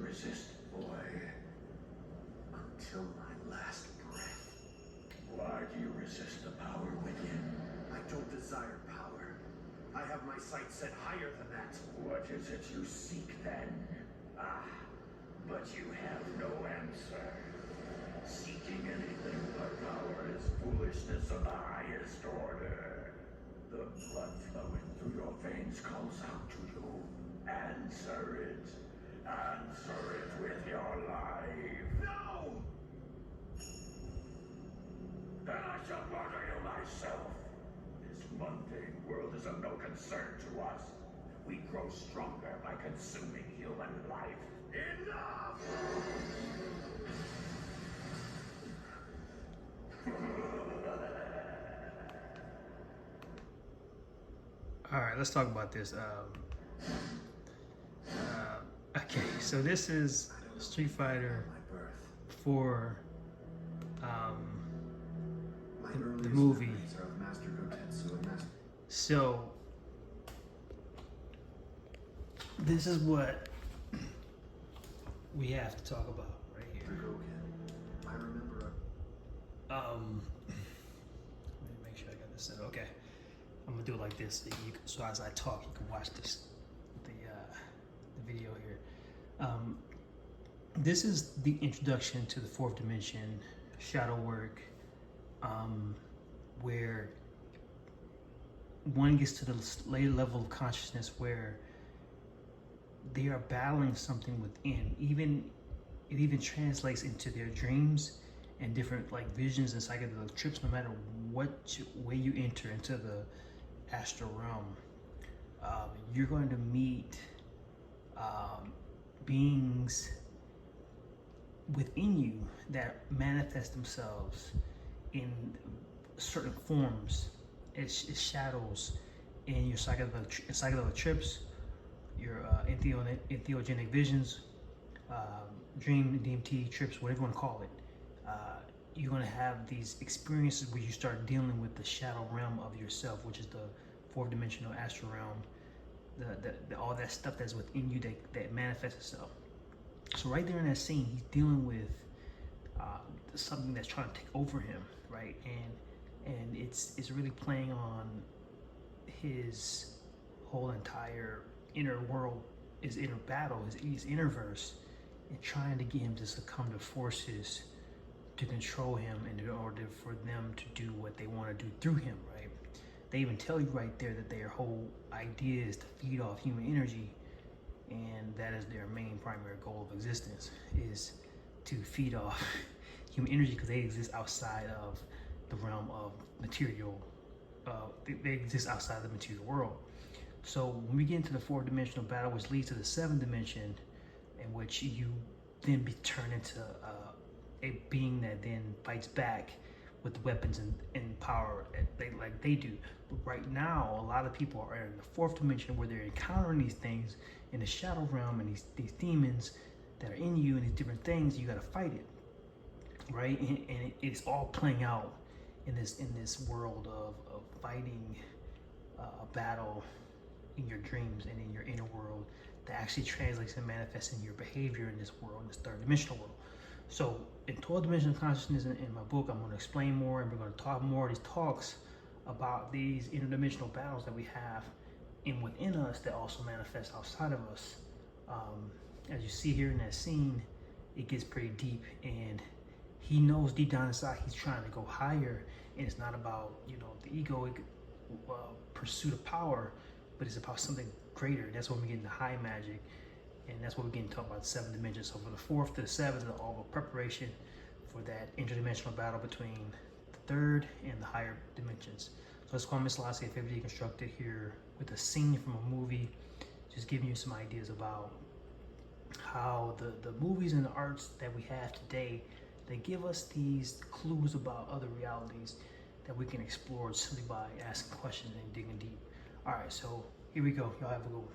resist, boy? Until my last breath. Why do you resist the power within? I don't desire power. I have my sights set higher than that. What is it you seek then? Ah, but you have no answer. Seeking anything but power is foolishness of the highest order. The blood flowing through your veins calls out to you. Answer it. Answer it with your life. No! Then I shall murder you myself. This mundane world is of no concern to us. We grow stronger by consuming human life. Enough! All right, let's talk about this. Okay, so this is Street Fighter 4, the movie. So this is what we have to talk about right here. I remember. Let me make sure I got this set. Okay, I'm gonna do it like this. So as I talk, you can watch this, the video here. This is the introduction to the fourth dimension, shadow work, where one gets to the later level of consciousness where they are battling something within. It even translates into their dreams and different like visions and psychedelic trips. No matter what way you enter into the astral realm, you're going to meet beings within you that manifest themselves in certain forms. It's shadows in your psychedelic trips, your entheogenic visions, dream DMT trips, whatever you want to call it. You're going to have these experiences where you start dealing with the shadow realm of yourself, which is the fourth dimensional astral realm. All that stuff that's within you that manifests itself. So right there in that scene, he's dealing with something that's trying to take over him, right? And it's really playing on his whole entire inner world, his inner battle, his inner verse, and trying to get him to succumb to forces to control him and in order for them to do what they want to do through him, right? They even tell you right there that their whole idea is to feed off human energy, and that is their main primary goal of existence, is to feed off human energy, because they exist outside of the realm of material. They exist outside the material world. So when we get into the fourth dimensional battle, which leads to the seventh dimension, in which you then be turned into a being that then fights back with weapons and power like they do. But right now, a lot of people are in the fourth dimension where they're encountering these things in the shadow realm, and these demons that are in you and these different things. You got to fight it, right? And it's all playing out in this world of fighting a battle in your dreams and in your inner world that actually translates and manifests in your behavior in this world, in this third dimensional world. So in 12 dimensional consciousness, in my book, I'm going to explain more, and we're going to talk more of these talks about these interdimensional battles that we have within us that also manifest outside of us. As you see here in that scene, it gets pretty deep, and he knows deep down inside he's trying to go higher, and it's not about, the egoic pursuit of power, but it's about something greater. That's when we get into high magic, and that's what we're getting to talk about, the seven dimensions. So from the fourth to the seventh is all the preparation for that interdimensional battle between the third and the higher dimensions. So it's Kwame Selassie of Faith Deconstructed here with a scene from a movie, just giving you some ideas about how the movies and the arts that we have today, they give us these clues about other realities that we can explore simply by asking questions and digging deep. All right, so here we go. Y'all have a good one.